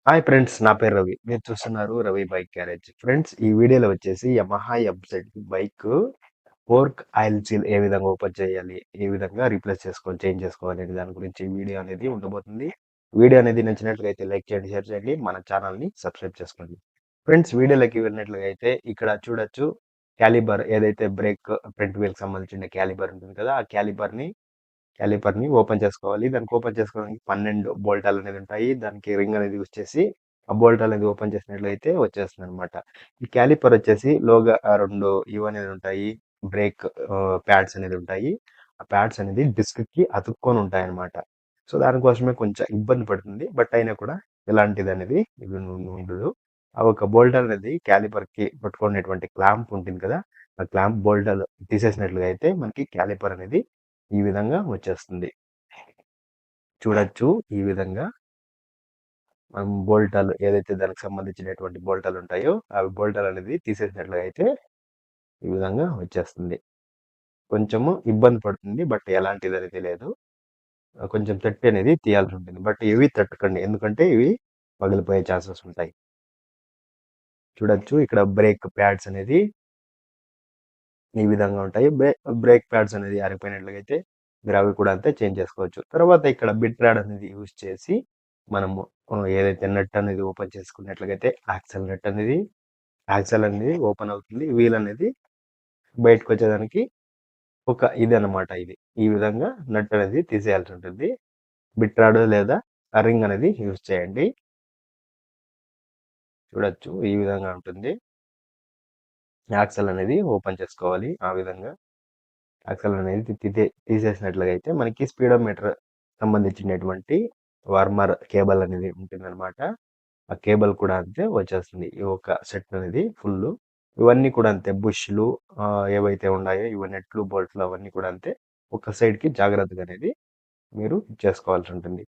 Hi friends, నా పేరు రవి. మీరు చూస్తున్నారు రవి బైక్ గ్యారేజ్. ఫ్రెండ్స్, ఈ వీడియోలో వచ్చేసి Yamaha FZ bike fork oil seal ఏ విధంగా ఓపెన్ చేయాలి, ఏ విధంగా రీప్లేస్ చేసుకోవాలి, చేంజ్ చేసుకోవాలి అనే దాని గురించి ఈ వీడియో అనేది ఉండబోతుంది. వీడియో అనేది నచ్చినట్లయితే లైక్ చేయండి, షేర్ చేయండి, మన ఛానల్ని సబ్స్క్రైబ్ చేసుకోండి. ఫ్రెండ్స్, వీడియోలోకి వెళ్ళినట్లుగా అయితే ఇక్కడ చూడొచ్చు క్యాలిబర్, ఏదైతే బ్రేక్ ఫ్రంట్ వీల్ సంబంధించిన క్యాలిబర్ ఉంటుంది కదా, ఆ క్యాలిపర్‌ని ఓపెన్ చేసుకోవాలి. దానికి ఓపెన్ చేసుకోవడానికి 12 బోల్టాలు అనేది ఉంటాయి. దానికి రింగ్ అనేది యూజ్ చేసి ఆ బోల్ట్ అనేది ఓపెన్ చేసినట్లయితే వచ్చేస్తుందనమాట. ఈ క్యాలిపర్ వచ్చేసి లోగా 2 అనేది ఉంటాయి. బ్రేక్ ప్యాడ్స్ అనేది ఉంటాయి. ఆ ప్యాడ్స్ అనేది డిస్క్‌కి అతుక్కొని ఉంటాయన్నమాట. సో, దానికోసమే కొంచెం ఇబ్బంది పడుతుంది. బట్ అయినా కూడా ఎలాంటిది అనేది ఇది ఉండదు. ఆ ఒక బోల్ట్ అనేది క్యాలిపర్‌కి పట్టుకునేటువంటి క్లాంప్ ఉంటుంది కదా, ఆ క్లాంప్ బోల్టాలు తీసేసినట్లుగా అయితే మనకి క్యాలిపర్ అనేది ఈ విధంగా వచ్చేస్తుంది. చూడొచ్చు ఈ విధంగా మనం బోల్టాలు ఏదైతే దానికి సంబంధించినటువంటి బోల్టాలు ఉంటాయో అవి బోల్టాలు అనేది తీసేసినట్లుగా అయితే ఈ విధంగా వచ్చేస్తుంది. కొంచెము ఇబ్బంది పడుతుంది. బట్ ఎలాంటిది అనేది లేదు. కొంచెం తట్టి అనేది తీయాల్సి ఉంటుంది. బట్ ఇవి తట్టకండి, ఎందుకంటే ఇవి పగిలిపోయే ఛాన్సెస్ ఉంటాయి. చూడొచ్చు ఇక్కడ బ్రేక్ ప్యాడ్స్ అనేది ఈ విధంగా ఉంటాయి. బ్రేక్ ప్యాడ్స్ అనేది ఆరిపోయినట్లయితే మీరు అవి కూడా అంతే చేంజ్ చేసుకోవచ్చు. తర్వాత ఇక్కడ బిట్ రాడ్ అనేది యూజ్ చేసి మనము ఏదైతే నట్ అనేది ఓపెన్ చేసుకున్నట్లయితే యాక్సెల్ అనేది ఓపెన్ అవుతుంది. వీల్ అనేది బయటకు వచ్చేదానికి ఒక ఇది అన్నమాట ఇది. ఈ విధంగా నట్ అనేది తీసేయాల్సి ఉంటుంది. బిట్ రాడ్ లేదా రింగ్ అనేది యూజ్ చేయండి. చూడొచ్చు ఈ విధంగా ఉంటుంది. యాక్సెల్ అనేది ఓపెన్ చేసుకోవాలి. ఆ విధంగా యాక్సెల్ అనేది తీసేసినట్లయితే మనకి స్పీడోమీటర్ సంబంధించినటువంటి వార్మర్ కేబుల్ అనేది ఉంటుందన్నమాట. ఆ కేబుల్ కూడా అంతే వచ్చేస్తుంది. ఈ ఒక సెట్ అనేది ఫుల్. ఇవన్నీ కూడా అంతే, బుష్లు ఏవైతే ఉన్నాయో ఇవి నెట్లు బోల్ట్లు అవన్నీ కూడా అంతే ఒక సైడ్కి జాగ్రత్తగా అనేది మీరు చేసుకోవాల్సి ఉంటుంది.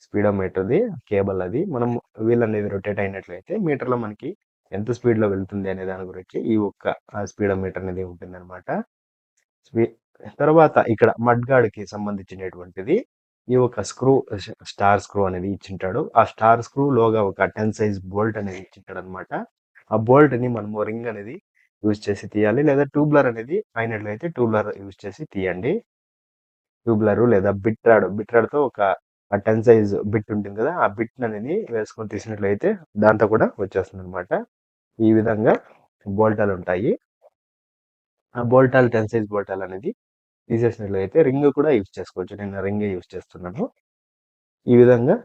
స్పీడోమీటర్ది కేబుల్ అది మనం వీల్ అనేది రొటేట్ అయినట్లయితే మీటర్లో మనకి ఎంత స్పీడ్లో వెళ్తుంది అనే దాని గురించి ఈ ఒక్క స్పీడోమీటర్ అనేది ఉంటుంది అనమాట. తర్వాత ఇక్కడ మడ్గాడ్కి సంబంధించినటువంటిది ఈ ఒక స్టార్ స్క్రూ అనేది ఇచ్చింటాడు. ఆ స్టార్ స్క్రూ లోగా ఒక 10 సైజ్ బోల్ట్ అనేది ఇచ్చింటాడు అనమాట. ఆ బోల్ట్ ని మనము రింగ్ అనేది యూజ్ చేసి తీయాలి, లేదా ట్యూబ్లర్ అనేది అయినట్లయితే ట్యూబ్లర్ యూజ్ చేసి తీయండి. ట్యూబ్లర్ లేదా బిట్ రాడ్ తో ఒక 10 సైజ్ బిట్ ఉంటుంది కదా, ఆ బిట్ అనేది వేసుకొని తీసినట్లయితే దాంతో కూడా వచ్చేస్తుంది అనమాట. ఈ విధంగా బోల్టాలు ఉంటాయి. ఆ బోల్టాలు 10 సైజ్ బోల్టాలు అనేది తీసేసినట్లయితే రింగ్ కూడా యూజ్ చేసుకోవచ్చు. నేను రింగే యూజ్ చేస్తున్నాను. ఈ విధంగా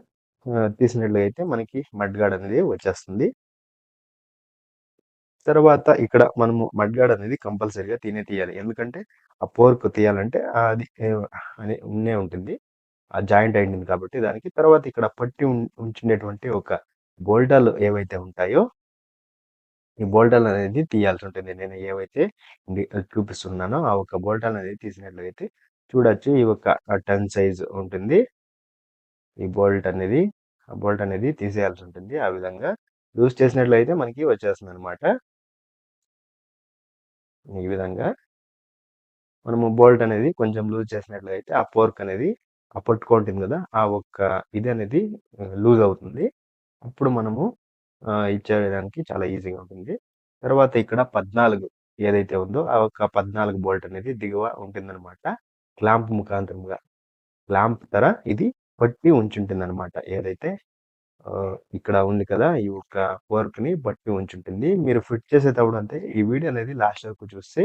తీసినట్లయితే మనకి మడ్గాడ్ అనేది వచ్చేస్తుంది. తర్వాత ఇక్కడ మనము మడ్గాడ్ అనేది కంపల్సరీగా తీయాలి. ఎందుకంటే ఆ పోర్క్ తీయాలంటే అది అని ఉన్నే ఉంటుంది. ఆ జాయింట్ అయింది కాబట్టి దానికి. తర్వాత ఇక్కడ పట్టి ఉంచినటువంటి ఒక బోల్టాలు ఏవైతే ఉంటాయో ఈ బోల్టాలు అనేది తీయాల్సి ఉంటుంది. నేను ఏవైతే చూపిస్తున్నానో ఆ ఒక బోల్టాలు అనేది తీసినట్లయితే చూడొచ్చు ఈ ఒక 10 సైజ్ ఉంటుంది. ఈ బోల్ట్ అనేది తీసేయాల్సి ఉంటుంది. ఆ విధంగా లూజ్ చేసినట్లయితే మనకి వచ్చేస్తుంది అనమాట. ఈ విధంగా మనము బోల్ట్ అనేది కొంచెం లూజ్ చేసినట్లయితే ఆ పోర్క్ అనేది ఆ పట్టుకుంటుంది కదా, ఆ ఒక్క ఇది అనేది లూజ్ అవుతుంది. అప్పుడు మనము ఇచ్చేయడానికి చాలా ఈజీగా ఉంటుంది. తర్వాత ఇక్కడ 14 ఏదైతే ఉందో ఆ ఒక 14 బోల్ట్ అనేది దిగువ ఉంటుందన్నమాట. క్లాంప్ ముఖాంతరంగా క్లాంప్ ధర ఇది పట్టి ఉంచుంటుంది అనమాట. ఏదైతే ఇక్కడ ఉంది కదా, ఈ యొక్క వర్క్ ని పట్టి ఉంచుంటుంది. మీరు ఫిట్ చేసేటప్పుడు అంతే ఈ వీడియో అనేది లాస్ట్ వరకు చూస్తే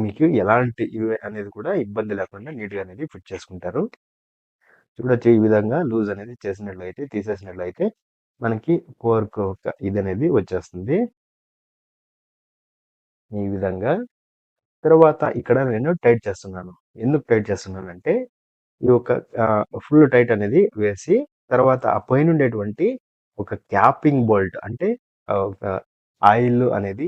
మీకు ఎలాంటి అనేది కూడా ఇబ్బంది లేకుండా నీట్గా అనేది ఫిట్ చేసుకుంటారు. చూడొచ్చు ఈ విధంగా లూజ్ అనేది చేసినట్లయితే తీసేసినట్లయితే మనకి కోర్క్ ఒక ఇది అనేది వచ్చేస్తుంది. ఈ విధంగా తర్వాత ఇక్కడ నేను టైట్ చేస్తున్నాను. ఎందుకు టైట్ చేస్తున్నానంటే ఈ యొక్క ఫుల్ టైట్ అనేది వేసి తర్వాత ఆ పైన ఉండేటువంటి ఒక క్యాపింగ్ బోల్ట్ అంటే ఒక ఆయిల్ అనేది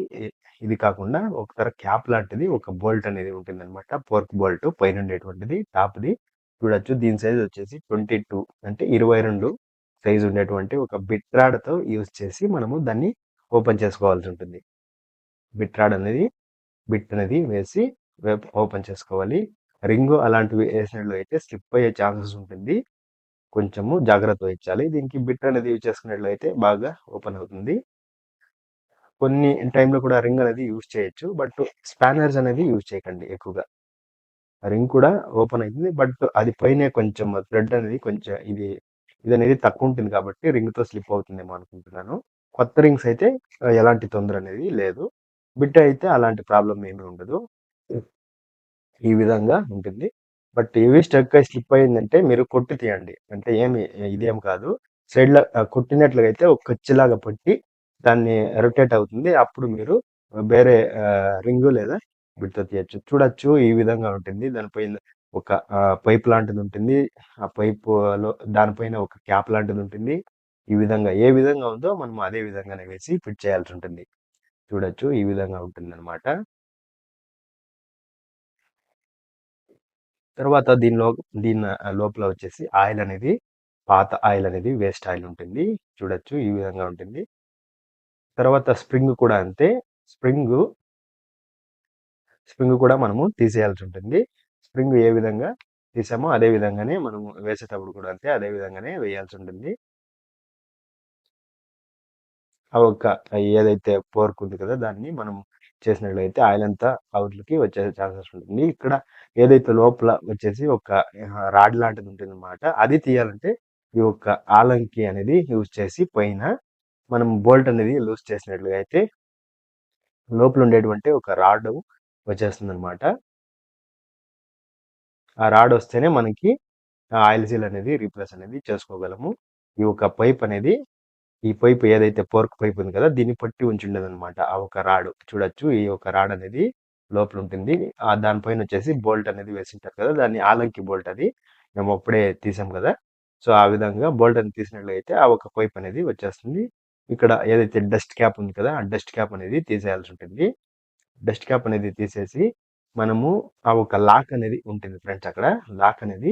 ఇది కాకుండా ఒక క్యాప్ లాంటిది ఒక బోల్ట్ అనేది ఉంటుంది అనమాట. పోర్క్ బోల్ట్ పైన ఉండేటువంటిది టాప్ది. చూడొచ్చు దీని సైజ్ వచ్చేసి 22 అంటే 22 సైజ్ ఉండేటువంటి ఒక బిట్ రాడ్తో యూజ్ చేసి మనము దాన్ని ఓపెన్ చేసుకోవాల్సి ఉంటుంది. బిట్ రాడ్ అనేది బిట్ అనేది వేసి ఓపెన్ చేసుకోవాలి. రింగ్ అలాంటివి వేసినట్లు అయితే స్లిప్ అయ్యే ఛాన్సెస్ ఉంటుంది. కొంచెము జాగ్రత్త వహించాలి. దీనికి బిట్ అనేది యూజ్ చేసుకున్నట్లయితే బాగా ఓపెన్ అవుతుంది. కొన్ని టైంలో కూడా రింగ్ అనేది యూజ్ చేయొచ్చు. బట్ స్పానర్స్ అనేది యూజ్ చేయకండి ఎక్కువగా. రింగ్ కూడా ఓపెన్ అవుతుంది. బట్ అది పైనే కొంచెం థ్రెడ్ అనేది కొంచెం ఇదనేది తక్కువ ఉంటుంది కాబట్టి రింగ్‌తో స్లిప్ అవుతుందేమో అనుకుంటున్నాను. కొత్త రింగ్స్ అయితే ఎలాంటి తొందర అనేది లేదు. బిట్ అయితే అలాంటి ప్రాబ్లమ్ ఏమీ ఉండదు. ఈ విధంగా ఉంటుంది. బట్ హెవీ స్టక్ అయి స్లిప్ అయిందంటే మీరు కొట్టి తీయండి. అంటే ఇదేం కాదు. సైడ్‌లో కొట్టినట్లుగా అయితే ఒక కచ్చిలాగా పట్టి దాన్ని రొటేట్ అవుతుంది. అప్పుడు మీరు వేరే రింగు లేదా బిట్‌తో తీయొచ్చు. చూడొచ్చు ఈ విధంగా ఉంటుంది. దానిపైన ఒక పైప్ లాంటిది ఉంటుంది. ఆ పైపులో దానిపైన ఒక క్యాప్ లాంటిది ఉంటుంది. ఈ విధంగా ఏ విధంగా ఉందో మనం అదే విధంగానే వేసి ఫిట్ చేయాల్సి ఉంటుంది. చూడొచ్చు ఈ విధంగా ఉంటుందన్నమాట. తర్వాత దీని లోపల వచ్చేసి ఆయిల్ అనేది పాత ఆయిల్ అనేది వేస్ట్ ఆయిల్ ఉంటుంది. చూడొచ్చు ఈ విధంగా ఉంటుంది. తర్వాత స్ప్రింగ్ కూడా అంతే. స్ప్రింగు స్ప్రింగ్ కూడా మనము తీసేయాల్సి ఉంటుంది. స్ప్రింగ్ ఏ విధంగా తీసామో అదే విధంగానే మనము వేసేటప్పుడు కూడా అంతే అదే విధంగానే వేయాల్సి ఉంటుంది. ఆ ఒక్క ఏదైతే పోర్క్ ఉంది కదా దాన్ని మనం చేసినట్లయితే ఆయిల్ అంతా అవుట్‌లకి వచ్చే ఛాన్సెస్ ఉంటుంది. ఇక్కడ ఏదైతే లోపల వచ్చేసి ఒక రాడ్ లాంటిది ఉంటుందన్నమాట. అది తీయాలంటే ఈ యొక్క ఆలన్ కీ అనేది యూజ్ చేసి పైన మనం బోల్ట్ అనేది లూజ్ చేసినట్లుగా అయితే లోపల ఉండేటువంటి ఒక రాడ్ వచ్చేస్తుందన్నమాట. ఆ రాడ్ వస్తేనే మనకి ఆయిల్ సీల్ అనేది రీప్లేస్ అనేది చేసుకోగలము. ఈ యొక్క పైప్ అనేది ఈ పైప్ ఏదైతే పోర్క్ పైప్ ఉంది కదా దీన్ని పట్టి ఉంచుండేదన్నమాట. ఆ ఒక రాడ్ చూడొచ్చు. ఈ యొక్క రాడ్ అనేది లోపల ఉంటుంది. దానిపైన వచ్చేసి బోల్ట్ అనేది వేసింటారు కదా దాన్ని ఆలంకి బోల్ట్ అది మేము అప్పుడే తీసాం కదా. సో ఆ విధంగా బోల్ట్ అనేది తీసినట్లయితే ఆ ఒక పైప్ అనేది వచ్చేస్తుంది. ఇక్కడ ఏదైతే డస్ట్ క్యాప్ ఉంది కదా ఆ డస్ట్ క్యాప్ అనేది తీసేయాల్సి ఉంటుంది. డస్ట్ క్యాప్ అనేది తీసేసి మనము ఆ ఒక లాక్ అనేది ఉంటుంది ఫ్రెండ్స్ అక్కడ. లాక్ అనేది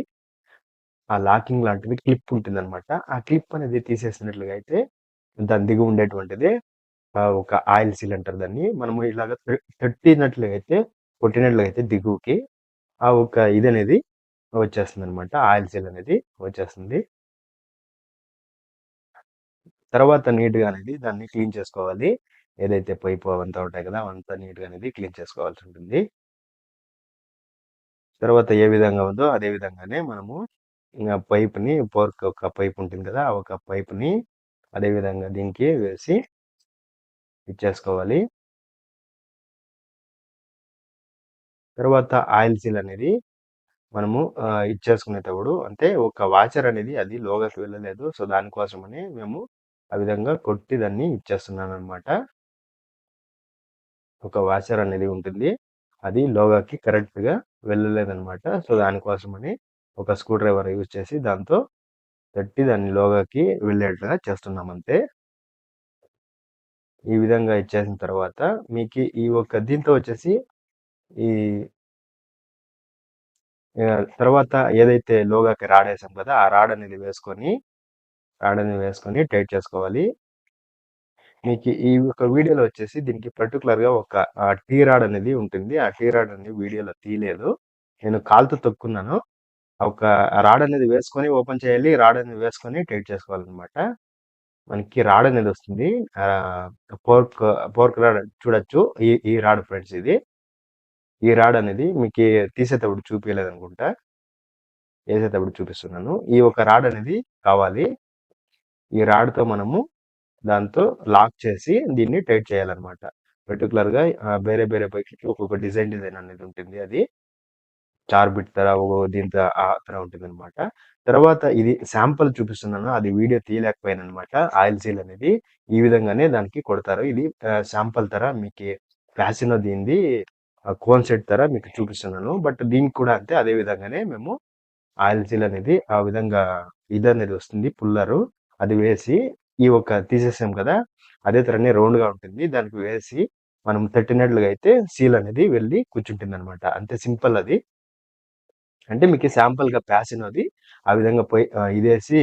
ఆ లాకింగ్ లాంటిది క్లిప్ ఉంటుందన్నమాట. ఆ క్లిప్ అనేది తీసేసినట్లుగా అయితే దాని దిగువ ఉండేటువంటిది ఒక ఆయిల్ సీల్ అంటారు దాన్ని. మనము ఇలాగ తట్టినట్లయితే కొట్టినట్లయితే దిగువకి ఆ ఒక ఇదనేది వచ్చేస్తుందన్నమాట. ఆయిల్ సీల్ అనేది వచ్చేస్తుంది. తర్వాత నీట్‌గా అనేది దాన్ని క్లీన్ చేసుకోవాలి. ఏదైతే పైపు అవంతా ఉంటాయి కదా! అవంతా నీట్‌గా అనేది క్లీన్ చేసుకోవాల్సి ఉంటుంది. తర్వాత ఏ విధంగా ఉందో అదే విధంగానే మనము పైప్‌ని పోర్క్ ఒక పైప్ ఉంటుంది కదా! ఆ ఒక పైప్‌ని అదే విధంగా దీనికి వేసి ఇచ్చేసుకోవాలి. తర్వాత ఆయిల్ సీల్ అనేది మనము ఇచ్చేసుకునేటప్పుడు అంటే ఒక వాచర్ అనేది అది లోగకి వెళ్ళలేదు. సో, దానికోసమని మేము ఆ విధంగా కొట్టి దాన్ని ఇచ్చేస్తున్నాననమాట. ఒక వాచర్ అనేది ఉంటుంది. అది లోగాకి కరెక్ట్‌గా వెళ్ళలేదనమాట. సో, దానికోసమని ఒక స్క్రూ డ్రైవర్ యూజ్ చేసి దాంతో తట్టి దాన్ని లోగాకి వెళ్ళేట్టుగా చేస్తున్నామంతే. ఈ విధంగా ఇచ్చేసిన తర్వాత మీకి ఈ ఒక దీంతో వచ్చేసి ఈ తర్వాత ఏదైతే లోగాకి రాడేసాం కదా! ఆ రాడ్ అనేది వేసుకొని టైట్ చేసుకోవాలి. మీకు ఈ యొక్క వీడియోలో వచ్చేసి దీనికి పర్టిక్యులర్‌గా ఒక టీ రాడ్ అనేది ఉంటుంది. ఆ టీ రాడ్ అనేది వీడియోలో తీయలేదు. నేను కాలుతో తొక్కున్నాను. ఒక రాడ్ అనేది వేసుకొని ఓపెన్ చేయాలి. రాడ్ అనేది వేసుకొని టైట్ చేసుకోవాలనమాట. మనకి రాడ్ అనేది వస్తుంది. ఆహ్, పోర్క్ పోర్క్ రాడ్ చూడొచ్చు. ఈ రాడ్ ఫ్రెండ్స్ ఇది. ఈ రాడ్ అనేది మీకి తీసేటప్పుడు చూపియలేదనుకుంటా. ఏసేటప్పుడు చూపిస్తున్నాను. ఈ ఒక రాడ్ అనేది కావాలి. ఈ రాడ్‌తో మనము దాంతో లాక్ చేసి దీన్ని టైట్ చేయాలన్నమాట. పర్టిక్యులర్‌గా వేరే వేరే బైక్‌లకి ఒక్కొక్క డిజైన్ అనేది ఉంటుంది అది. 4 బిట్ దీంతో ఆ తర ఉంటుందన్నమాట. తర్వాత ఇది శాంపుల్ చూపిస్తున్నాను. అది వీడియో తీయలేకపోయానన్నమాట. ఆయిల్ సీల్ అనేది. ఈ విధంగానే దానికి కొడతారు. ఇది శాంపుల్ తర మీకి ఫ్యాసినో దీనిది కోన్ సెట్ తర మీకు చూపిస్తున్నాను. బట్ దీనికి కూడా అంతే అదే విధంగానే మేము ఆయిల్ సీల్ అనేది ఆ విధంగా ఇదనేది వస్తుంది పుల్లరు. అది వేసి ఈ ఒక తీసేసాం కదా! అదే తరనే రౌండ్‌గా ఉంటుంది. దానికి వేసి మనం తట్టినట్లుగా అయితే సీల్ అనేది వెళ్ళి కూర్చుంటుందన్నమాట. అంతే సింపుల్ అది. అంటే మీకు శాంపుల్‌గా ప్యాసినోది ఆ విధంగా ఇదేసి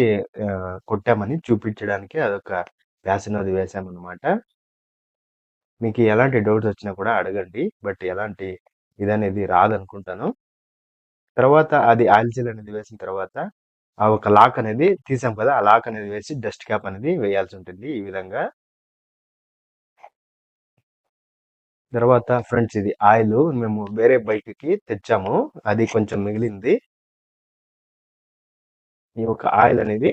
కొట్టామని చూపించడానికి అదొక ప్యాసినోది వేసామన్నమాట. మీకు ఎలాంటి డౌట్స్ వచ్చినా కూడా అడగండి. బట్ ఎలాంటి ఇదనేది రాదనుకుంటాను. తర్వాత అది ఆయిల్ సీల్ అనేది వేసిన తర్వాత ఆ ఒక లాక్ అనేది తీసాం కదా! ఆ లాక్ అనేది వేసి డస్ట్ క్యాప్ అనేది వేయాల్సి ఉంటుంది ఈ విధంగా. తర్వాత ఫ్రెండ్స్ ఇది ఆయిలు మేము వేరే బైక్‌కి తెచ్చాము. అది కొంచెం మిగిలింది. ఈ యొక్క ఆయిల్ అనేది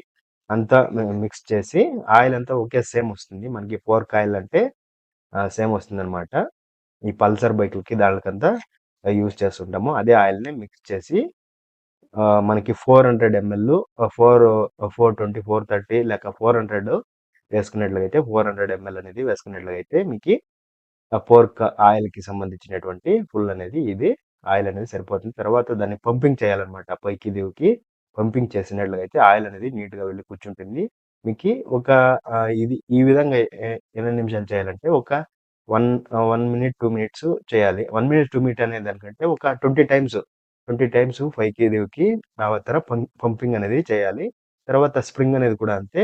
అంతా మిక్స్ చేసి ఆయిల్ అంతా ఒకే సేమ్ వస్తుంది. మనకి ఫోర్క్ ఆయిల్ అంటే సేమ్ వస్తుందనమాట. ఈ పల్సర్ బైకులకి దానికంతా యూజ్ చేస్తుంటాము. అదే ఆయిల్‌ని మిక్స్ చేసి మనకి 400 ఎంఎల్ 420, 430 లేక 400 వేసుకున్నట్లయితే 400 ఎంఎల్ అనేది వేసుకున్నట్లయితే మీకు ఆ పోర్క్ ఆయిల్‌కి సంబంధించినటువంటి ఫుల్ అనేది ఇది ఆయిల్ అనేది సరిపోతుంది. తర్వాత దాన్ని పంపింగ్ చేయాలన్నమాట. పైకి దిగుకి పంపింగ్ చేసినట్లయితే ఆయిల్ అనేది నీట్‌గా వెళ్లి కూర్చుంటుంది. మీకి ఒక ఇది ఈ విధంగా ఎన్ని నిమిషాలు చేయాలంటే ఒక 1 మినిట్, 2 మినిట్స్ చేయాలి. 1 మినిట్, 2 మినిట్ అనే దానికంటే ఒక 20 టైమ్స్ 20 టైమ్స్ పైకి దిగుకి తర్వాత పంపింగ్ అనేది చేయాలి. తర్వాత స్ప్రింగ్ అనేది కూడా అంతే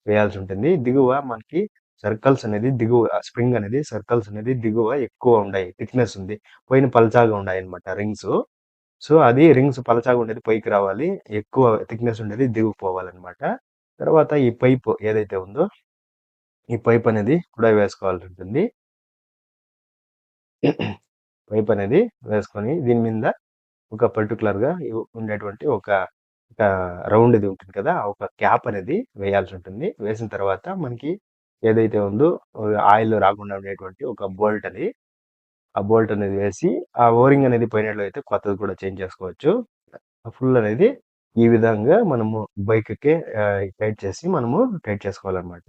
వేయాల్సి ఉంటుంది. దిగువ మనకి సర్కిల్స్ అనేది దిగువ స్ప్రింగ్ అనేది సర్కిల్స్ అనేది దిగువ ఎక్కువ ఉన్నాయి. థిక్నెస్ ఉంది. పైన పల్చాగా ఉన్నాయన్నమాట రింగ్స్. సో, అది రింగ్స్ పలచగా ఉండేది పైకి రావాలి. ఎక్కువ థిక్నెస్ ఉండేది దిగువకు పోవాలన్నమాట. తర్వాత ఈ పైప్ ఏదైతే ఉందో, ఈ పైప్ అనేది కూడా వేసుకోవాల్సి ఉంటుంది. పైప్ అనేది వేసుకొని దీని మీద ఒక పర్టిక్యులర్‌గా ఉండేటువంటి ఒక ఒక రౌండ్‌ది ఉంటుంది కదా! ఒక క్యాప్ అనేది వేయాల్సి ఉంటుంది. వేసిన తర్వాత మనకి ఏదైతే ఉందో ఆయిల్ రాకుండా ఉండేటువంటి ఒక బోల్ట్ అది ఆ బోల్ట్ అనేది వేసి ఆ ఓరింగ్ అనేది పోయినట్లయితే కొత్తది కూడా చేంజ్ చేసుకోవచ్చు. ఫుల్ అనేది ఈ విధంగా మనము బైక్‌కి టైట్ చేసి మనము టైట్ చేసుకోవాలన్నమాట.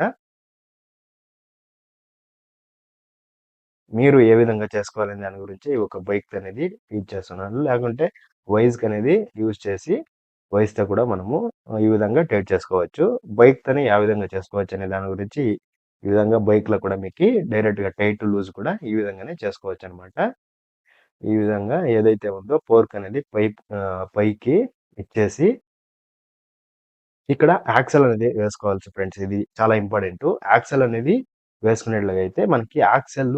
మీరు ఏ విధంగా చేసుకోవాలనే దాని గురించి ఒక బైక్ అనేది యూజ్ చేస్తున్నాను. లేకుంటే వైస్‌కి అనేది యూజ్ చేసి వైస్‌తో కూడా మనము ఈ విధంగా టైట్ చేసుకోవచ్చు. బైక్‌తోని ఏ విధంగా చేసుకోవచ్చు అనే దాని గురించి ఈ విధంగా బైక్‌లో కూడా మీకు డైరెక్ట్‌గా టైట్, లూజ్ కూడా ఈ విధంగానే చేసుకోవచ్చనమాట. ఈ విధంగా ఏదైతే ఉందో ఫోర్క్ అనేది పైకి ఇచ్చేసి ఇక్కడ యాక్సెల్ అనేది వేసుకోవాల్సి ఫ్రెండ్స్. ఇది చాలా ఇంపార్టెంట్. యాక్సెల్ అనేది వేసుకునేట్లయితే మనకి యాక్సెల్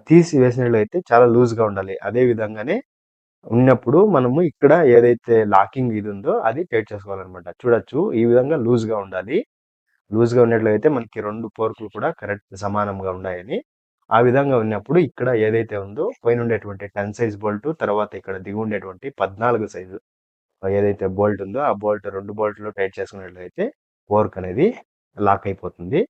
తీసి వేసినట్లయితే చాలా లూజ్‌గా ఉండాలి. అదే విధంగానే ఉన్నప్పుడు మనము ఇక్కడ ఏదైతే లాకింగ్ ఇది ఉందో అది టైట్ చేసుకోవాలన్నమాట. చూడొచ్చు ఈ విధంగా లూజ్‌గా ఉండాలి. లూజ్‌గా ఉన్నట్లయితే మనకి 2 ఫోర్క్‌లు కూడా కరెక్ట్ సమానంగా ఉన్నాయని. ఆ విధంగా ఉన్నప్పుడు ఇక్కడ ఏదైతే ఉందో పైన ఉండేటువంటి 10 సైజ్ బోల్ట్ తర్వాత ఇక్కడ దిగి ఉండేటువంటి 14 సైజు ఏదైతే బోల్ట్ ఉందో ఆ బోల్ట్ 2 బోల్ట్‌లు టైట్ చేసుకున్నట్లయితే ఫోర్క్ అనేది లాక్ అయిపోతుంది.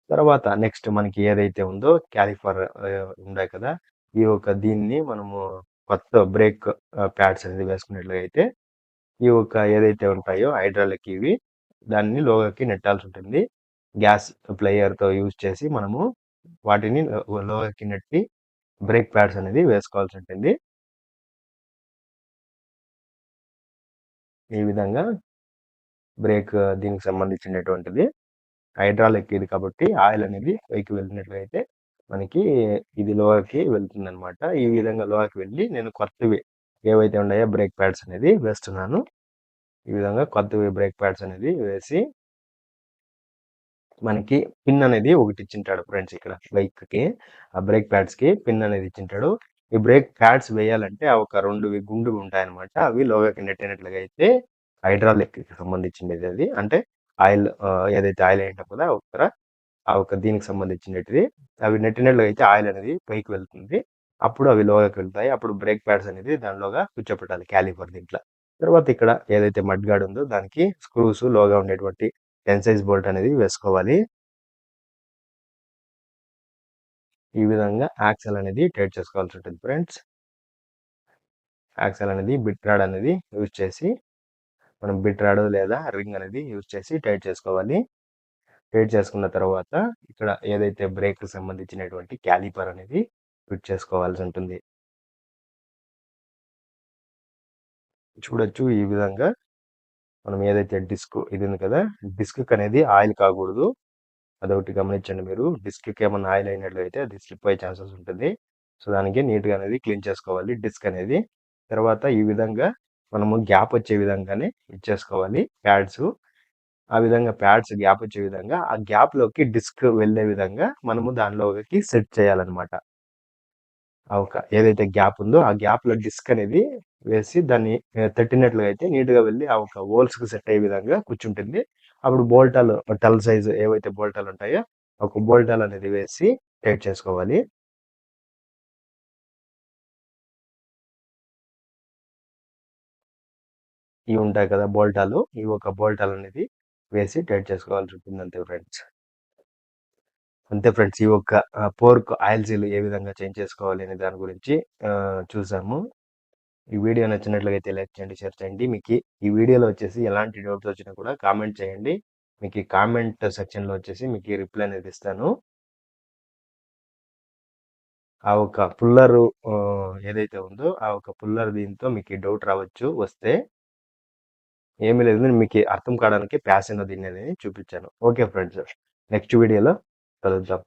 తర్వాత నెక్స్ట్ మనకి ఏదైతే ఉందో క్యాలిపర్ ఉన్నాయి కదా! ఈ యొక్క దీన్ని మనము కొత్త బ్రేక్ ప్యాడ్స్ అనేది వేసుకున్నట్లయితే ఈ యొక్క ఏదైతే ఉంటాయో హైడ్రాలిక్ ఇవి దాన్ని లోగకి నెట్టాల్సి ఉంటుంది. గ్యాస్ ప్లేయర్‌తో యూజ్ చేసి మనము వాటిని లోగకి నెట్టి బ్రేక్ ప్యాడ్స్ అనేది వేసుకోవాల్సి ఉంటుంది. ఈ విధంగా బ్రేక్ దీనికి సంబంధించినటువంటిది. హైడ్రాలిక్ ఇది కాబట్టి ఆయిల్ అనేది పైకి వెళ్ళినట్లయితే మనకి ఇది లోకి వెళ్తుందనమాట. ఈ విధంగా లోకి వెళ్ళి నేను కొత్తవి ఏవైతే ఉన్నాయో బ్రేక్ ప్యాడ్స్ అనేది వేస్తున్నాను. ఈ విధంగా కొత్తవి బ్రేక్ ప్యాడ్స్ అనేది వేసి మనకి పిన్ అనేది ఒకటి ఇచ్చింటాడు ఫ్రెండ్స్ ఇక్కడ బైక్‌కి. ఆ బ్రేక్ ప్యాడ్స్‌కి పిన్ అనేది ఇచ్చింటాడు. ఈ బ్రేక్ ప్యాడ్స్ వేయాలంటే ఆ ఒక 2 గుండుగా ఉంటాయన్నమాట. అవి లోగాకి నెట్టినట్లుగా అయితే హైడ్రాలిక్‌కి సంబంధించినది అది. అంటే ఆయిల్ ఏదైతే ఆయిల్ ఏంటాం కదా! ఆ ఒక దీనికి సంబంధించినటిది. అవి నెట్టినట్లుగా అయితే ఆయిల్ అనేది పైకి వెళ్తుంది. అప్పుడు అవి లోగాకి వెళ్తాయి. అప్పుడు బ్రేక్ ప్యాడ్స్ అనేది దానిలోగా కూర్చోపెట్టాలి క్యాలిపర్ దీంట్లో. తర్వాత ఇక్కడ ఏదైతే మడ్ గార్డ్ ఉందో దానికి స్క్రూస్ లోగా ఉండేటువంటి 10 సైజ్ బోల్ట్ అనేది వేసుకోవాలి. ఈ విధంగా యాక్సెల్ అనేది టైట్ చేసుకోవాల్సి ఉంటుంది ఫ్రెండ్స్. యాక్సెల్ అనేది బిట్ రాడ్ అనేది యూజ్ చేసి మనం బిట్ రాడ్ లేదా రింగ్ అనేది యూజ్ చేసి టైట్ చేసుకోవాలి. టైట్ చేసుకున్న తర్వాత ఇక్కడ ఏదైతే బ్రేక్‌కి సంబంధించినటువంటి క్యాలిపర్ అనేది ఫిట్ చేసుకోవాల్సి ఉంటుంది. చూడొచ్చు ఈ విధంగా మనం ఏదైతే డిస్క్ ఇది ఉంది కదా! డిస్క్‌కి అనేది ఆయిల్ కాకూడదు. అదొకటి గమనించండి మీరు. డిస్క్‌కి ఏమన్నా ఆయిల్ అయినట్లయితే అది స్లిప్ అయ్యే ఛాన్సెస్ ఉంటుంది. సో, దానికి నీట్‌గా అనేది క్లీన్ చేసుకోవాలి డిస్క్ అనేది. తర్వాత ఈ విధంగా మనము గ్యాప్ వచ్చే విధంగానే ఇచ్చేసుకోవాలి ప్యాడ్స్. ఆ విధంగా ప్యాడ్స్ గ్యాప్ వచ్చే విధంగా ఆ గ్యాప్‌లోకి డిస్క్ వెళ్ళే విధంగా మనము దానిలోకి సెట్ చేయాలన్నమాట. ఆ ఒక ఏదైతే గ్యాప్ ఉందో ఆ గ్యాప్‌లో డిస్క్ అనేది వేసి దాన్ని తట్టినట్లుగా అయితే నీట్గా వెళ్ళి ఆ ఒక హోల్స్కి సెట్ అయ్యే విధంగా కూర్చుంటుంది. అప్పుడు బోల్టాలు టల్ సైజు ఏవైతే బోల్టాలు ఉంటాయో ఒక బోల్టాల్ అనేది వేసి టైట్ చేసుకోవాలి. ఇవి ఉంటాయి కదా బోల్టాలు, ఈ ఒక బోల్టాల్ అనేది వేసి టైట్ చేసుకోవాల్సి ఉంటుంది అంతే ఫ్రెండ్స్. అంతే ఫ్రెండ్స్, ఈ ఒక్క పోర్క్ ఆయిల్ సీల్ ఏ విధంగా చేంజ్ చేసుకోవాలి అనే దాని గురించి చూసాము. ఈ వీడియో నచ్చినట్లయితే లైక్ చేయండి, షేర్ చేయండి. మీకు ఈ వీడియోలో వచ్చేసి ఎలాంటి డౌట్స్ వచ్చినా కూడా కామెంట్ చేయండి. మీకు ఈ కామెంట్ సెక్షన్లో వచ్చేసి మీకు ఈ రిప్లై అనేది ఇస్తాను. ఆ ఒక పుల్లరు ఏదైతే ఉందో ఆ ఒక పుల్లర్ దీంతో మీకు ఈ డౌట్ రావచ్చు. వస్తే ఏమీ లేదు, నేను మీకు అర్థం కావడానికి ప్యాసివ్ దీన్ని అనేది చూపించాను. ఓకే ఫ్రెండ్స్, నెక్స్ట్ వీడియోలో కలుద్దాం.